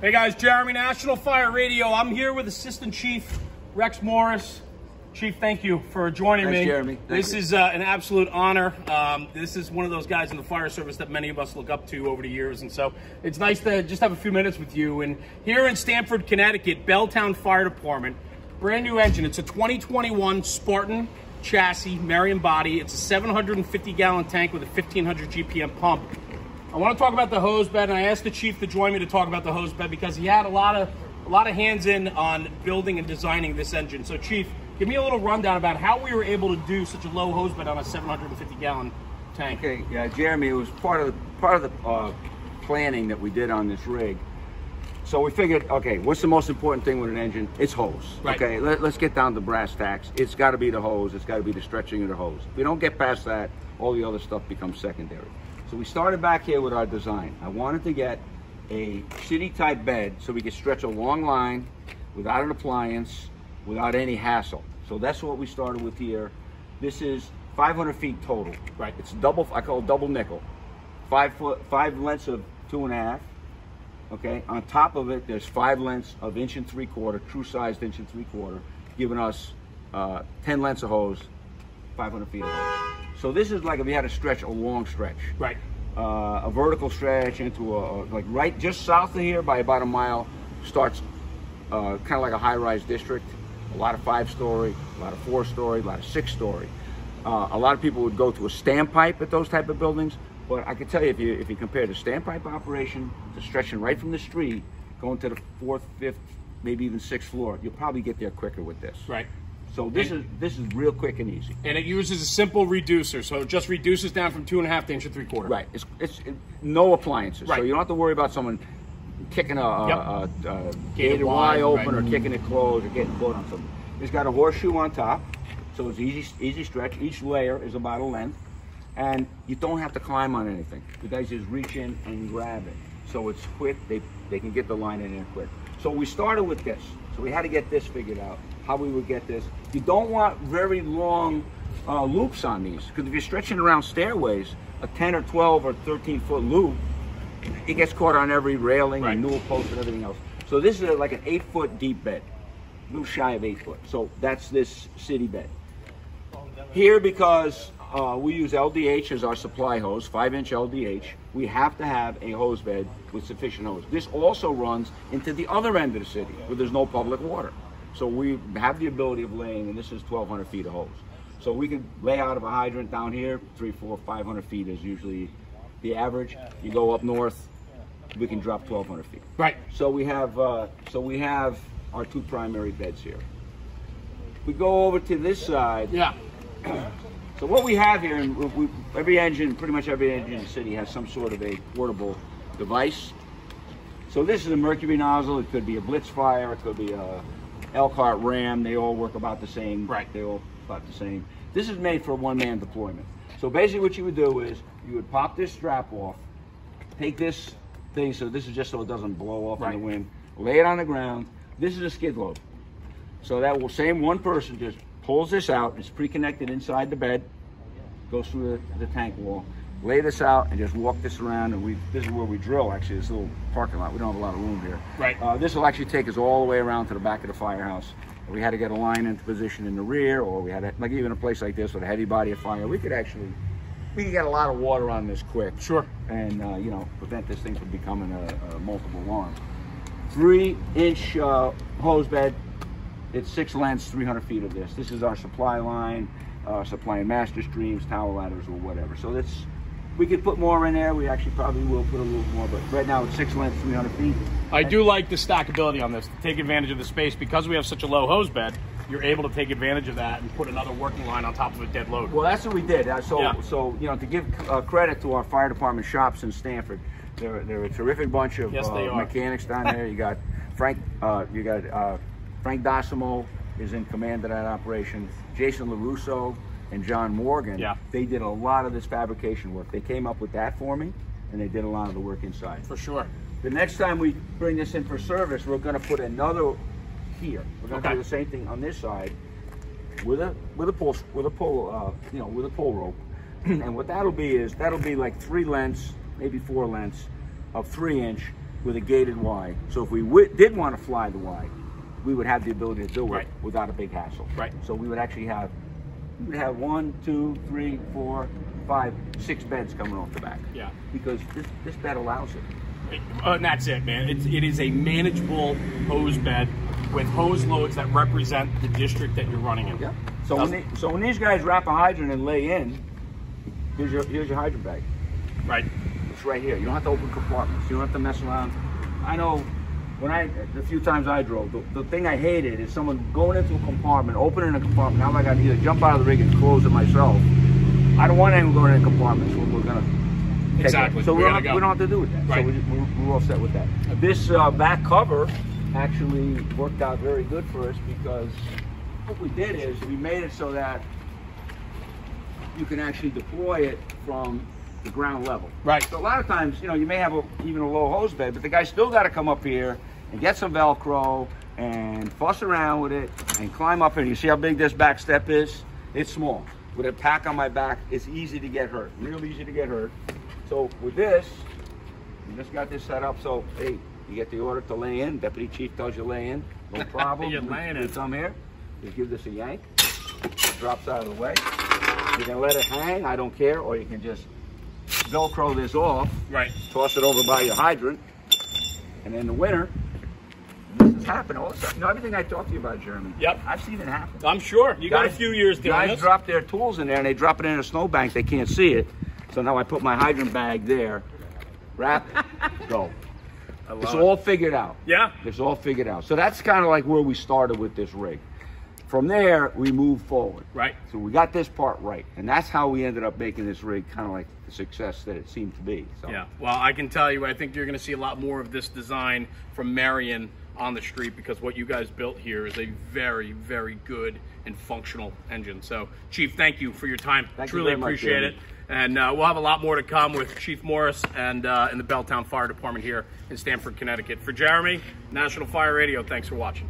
Hey guys, Jeremy, National Fire Radio. I'm here with Assistant Chief Rex Morris. Chief, thank you for joining me. Thanks, Jeremy. This is an absolute honor. This is one of those guys in the fire service that many of us look up to over the years, and so it's nice to just have a few minutes with you. And here in Stamford, Connecticut, Belltown Fire Department, brand new engine. It's a 2021 Spartan chassis, Marion body. It's a 750-gallon tank with a 1500 GPM pump. I want to talk about the hose bed, and I asked the chief to join me to talk about the hose bed because he had a lot of hands in on building and designing this engine. So, Chief, give me a little rundown about how we were able to do such a low hose bed on a 750-gallon tank. Okay, yeah, Jeremy, it was part of the planning that we did on this rig. So we figured, okay, what's the most important thing with an engine? It's hose. Right. Okay, let's get down to brass tacks. It's got to be the hose. It's got to be the stretching of the hose. If we don't get past that, all the other stuff becomes secondary. So we started back here with our design. I wanted to get a city-type bed so we could stretch a long line without an appliance, without any hassle. So that's what we started with here. This is 500 feet total. Right. It's double, I call it double nickel. 5 lengths of 2.5. Okay, on top of it, there's 5 lengths of 1 3/4, true-sized 1 3/4, giving us 10 lengths of hose, 500 feet of hose. So this is like if you had to stretch a long stretch. Right. A vertical stretch into like right just south of here by about a mile starts kind of like a high-rise district. A lot of 5-story, a lot of 4-story, a lot of 6-story. A lot of people would go to a standpipe at those type of buildings, but I can tell you if you compare the standpipe operation to stretching right from the street, going to the 4th, 5th, maybe even 6th floor, you'll probably get there quicker with this. Right. So this is real quick and easy. And it uses a simple reducer, so it just reduces down from 2.5 to 1 3/4. Right. It's no appliances, right. So you don't have to worry about someone kicking a gated wide Y open, right. or kicking it closed or getting caught on something. It's got a horseshoe on top, so it's easy stretch. Each layer is about a length, and you don't have to climb on anything. The guys just reach in and grab it, so it's quick. They can get the line in there quick. So we started with this. So we had to get this figured out, how we would get this. You don't want very long loops on these, because if you're stretching around stairways, a 10 or 12 or 13-foot loop, it gets caught on every railing and newel post and everything else. So this is like an 8-foot deep bed, a little shy of 8 foot. So that's this city bed. Here, because we use LDH as our supply hose, 5-inch LDH, we have to have a hose bed with sufficient hose. This also runs into the other end of the city where there's no public water. So we have the ability of laying, and this is 1,200 feet of hose. So we can lay out of a hydrant down here, 300, 400, 500 feet is usually the average. You go up north, we can drop 1,200 feet. Right. So we have our 2 primary beds here. We go over to this side. Yeah. So what we have here, and every engine, pretty much every engine in the city has some sort of a portable device. So this is a mercury nozzle. It could be a blitz fire. It could be a Elkhart Ram. They all work about the same. Right. They all about the same. This is made for a one-man deployment. So basically what you would do is you would pop this strap off, take this thing, so this is just so it doesn't blow off in the wind, lay it on the ground. This is a skid load. So that will same one person just pulls this out. It's pre-connected inside the bed, goes through the tank wall, lay this out and just walk this around. And this is where we drill, actually, this little parking lot. We don't have a lot of room here. Right. This will actually take us all the way around to the back of the firehouse. We had to get a line into position in the rear, or we had to, like even a place like this with a heavy body of fire, we could get a lot of water on this quick. Sure. And you know, prevent this thing from becoming a multiple alarm. 3-inch hose bed. It's 6 lengths, 300 feet of this. This is our supply line, supplying master streams, tower ladders, or whatever. So we could put more in there. We actually probably will put a little more, but right now it's 6 lengths, 300 feet. I do like the stackability on this, to take advantage of the space. Because we have such a low hose bed, you're able to take advantage of that and put another working line on top of a dead load. Well, that's what we did. So you know, to give credit to our fire department shops in Stamford, they're a terrific bunch of mechanics down there. You got Frank Dossimo is in command of that operation. Jason LaRusso and John Morgan, they did a lot of this fabrication work. They came up with that for me, and they did a lot of the work inside. For sure. The next time we bring this in for service, we're going to put another here. We're going to do the same thing on this side with a pull rope. And what that'll be is like 3 lengths, maybe 4 lengths of 3-inch with a gated Y. So if we did want to fly the Y, we would have the ability to do it without a big hassle. Right. So we would actually have, 1, 2, 3, 4, 5, 6 beds coming off the back. Yeah. Because this bed allows it. And that's it, man. It is a manageable hose bed with hose loads that represent the district that you're running in. Yeah. So when these guys wrap a hydrant and lay in, here's your hydrant bag. Right. It's right here. You don't have to open compartments. You don't have to mess around. I know the few times I drove, the thing I hated is someone going into a compartment, opening a compartment. Now I got to either jump out of the rig and close it myself. I don't want anyone going in compartments. We're gonna exactly. So we don't have to do with that. Right. So we're all set with that. This back cover actually worked out very good for us because what we did is we made it so that you can actually deploy it from the ground level. Right. So a lot of times, you may have even a low hose bed, but the guy still got to come up here and get some Velcro and fuss around with it and climb up here. You see how big this back step is? It's small. With a pack on my back, it's easy to get hurt. Real easy to get hurt. So with this, we just got this set up. So hey, you get the order to lay in. Deputy Chief tells you lay in. No problem. You're laying in. You come here. You give this a yank. It drops out of the way. You can let it hang. I don't care. Or you can just Velcro this off. Right. Toss it over by your hydrant. And in the winter, this has happened all the time. Everything I talked to you about, Jeremy. Yep. I've seen it happen. I'm sure. You got a few years doing Guys this. drop their tools in there and they drop it in a snowbank. They can't see it. So now I put my hydrant bag there. Wrap, go. It's all figured out. Yeah. It's all figured out. So that's kind of like where we started with this rig. From there, we moved forward. Right. So we got this part right. And that's how we ended up making this rig kind of like the success that it seemed to be. So. Yeah. Well, I can tell you, I think you're going to see a lot more of this design from Marion on the street because what you guys built here is a very, very good and functional engine. So, Chief, thank you for your time. Truly appreciate it. And we'll have a lot more to come with Chief Morris and in the Belltown Fire Department here in Stamford, Connecticut. For Jeremy, National Fire Radio, thanks for watching.